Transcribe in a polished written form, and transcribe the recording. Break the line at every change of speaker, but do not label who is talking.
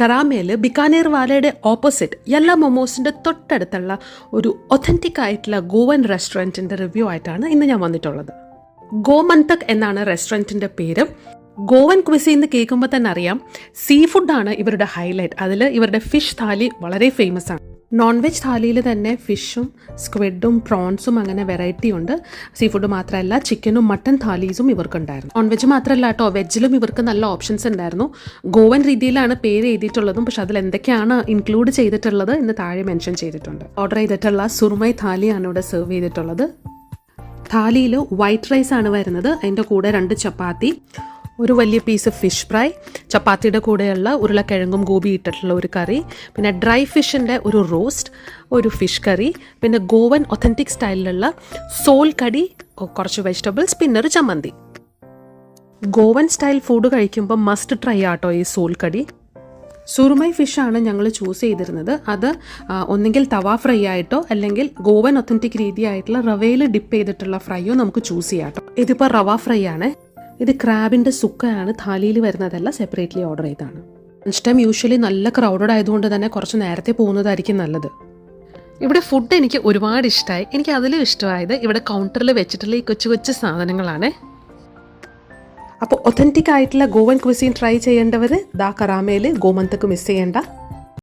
കറാമയിൽ ബിക്കാനേർ വാലയുടെ opposite യെല്ല മൊമോസിൻ്റെ തൊട്ടടുത്തുള്ള ഒരു authentic ആയിട്ടുള്ള ഗോവൻ റെസ്റ്റോറൻറ്റിൻ്റെ റിവ്യൂ ആയിട്ടാണ് ഇന്ന് ഞാൻ വന്നിട്ടുള്ളത്. ഗോമന്തക് എന്നാണ് റെസ്റ്റോറൻറ്റിൻ്റെ പേര്. ഗോവൻ ക്വിസി എന്ന് കേൾക്കുമ്പോൾ തന്നെ അറിയാം, സീ ഫുഡാണ് ഇവരുടെ ഹൈലൈറ്റ്. അതിൽ ഇവരുടെ ഫിഷ് താലി വളരെ ഫേമസ് ആണ്. നോൺ വെജ് താലിയിൽ തന്നെ ഫിഷും സ്ക്വിഡും പ്രോൺസും അങ്ങനെ വെറൈറ്റി ഉണ്ട്. സീ ഫുഡ് മാത്രമല്ല, ചിക്കനും മട്ടൺ താലീസും ഇവർക്കുണ്ടായിരുന്നു. നോൺ വെജ് മാത്രമല്ല കേട്ടോ, വെജിലും ഇവർക്ക് നല്ല ഓപ്ഷൻസ് ഉണ്ടായിരുന്നു. ഗോവൻ രീതിയിലാണ് പേര് എഴുതിയിട്ടുള്ളതും, പക്ഷെ അതിൽ എന്തൊക്കെയാണ് ഇൻക്ലൂഡ് ചെയ്തിട്ടുള്ളത് എന്ന് താഴെ മെൻഷൻ ചെയ്തിട്ടുണ്ട്. ഓർഡർ ചെയ്തിട്ടുള്ള സുറുമൈ താലിയാണ് ഇവിടെ സെർവ് ചെയ്തിട്ടുള്ളത്. താലിയിൽ വൈറ്റ് റൈസ് ആണ് വരുന്നത്. അതിൻ്റെ കൂടെ 2 ചപ്പാത്തി, ഒരു വലിയ പീസ് ഫിഷ് ഫ്രൈ, ചപ്പാത്തിയുടെ കൂടെയുള്ള ഉരുളക്കിഴങ്ങും ഗോബി ഇട്ടിട്ടുള്ള ഒരു കറി, പിന്നെ ഡ്രൈ ഫിഷിൻ്റെ ഒരു റോസ്റ്റ്, ഒരു ഫിഷ് കറി, പിന്നെ ഗോവൻ ഒത്തൻറ്റിക് സ്റ്റൈലിലുള്ള സോൾ കടി, കുറച്ച് വെജിറ്റബിൾസ്, പിന്നെ ഒരു ചമ്മന്തി. ഗോവൻ സ്റ്റൈൽ ഫുഡ് കഴിക്കുമ്പോൾ മസ്റ്റ് ട്രൈ ആട്ടോ ഈ സോൾ കടി. സുറുമൈ ഫിഷാണ് ഞങ്ങൾ ചൂസ് ചെയ്തിരുന്നത്. അത് ഒന്നെങ്കിൽ തവ ഫ്രൈ ആയിട്ടോ അല്ലെങ്കിൽ ഗോവൻ ഒത്തൻറ്റിക് രീതിയായിട്ടുള്ള റവയിൽ ഡിപ്പ് ചെയ്തിട്ടുള്ള ഫ്രൈയോ നമുക്ക് ചൂസ് ചെയ്യാം കേട്ടോ. ഇതിപ്പോൾ റവ ഫ്രൈ ആണ്. ഇത് ക്രാബിൻ്റെ സുക്കയാണ്, താലിയിൽ വരുന്നതല്ല, സെപ്പറേറ്റ്ലി ഓർഡർ ചെയ്താണ്. ലഞ്ച് ടൈം യൂഷ്വലി നല്ല ക്രൗഡഡ് ആയതുകൊണ്ട് തന്നെ കുറച്ച് നേരത്തെ പോകുന്നതായിരിക്കും നല്ലത്. ഇവിടെ ഫുഡ് എനിക്ക് ഒരുപാട് ഇഷ്ടമായി. എനിക്ക് അതിലും ഇഷ്ടമായത് ഇവിടെ കൗണ്ടറിൽ വെച്ചിട്ടുള്ള ഈ കൊച്ചു കൊച്ചു സാധനങ്ങളാണ്. അപ്പോൾ ഒത്തൻറ്റിക് ആയിട്ടുള്ള ഗോവൻ ക്വിസീൻ ട്രൈ ചെയ്യേണ്ടവർ ദാ കറാമയിൽ ഗോമന്തക്ക് മിസ് ചെയ്യേണ്ട.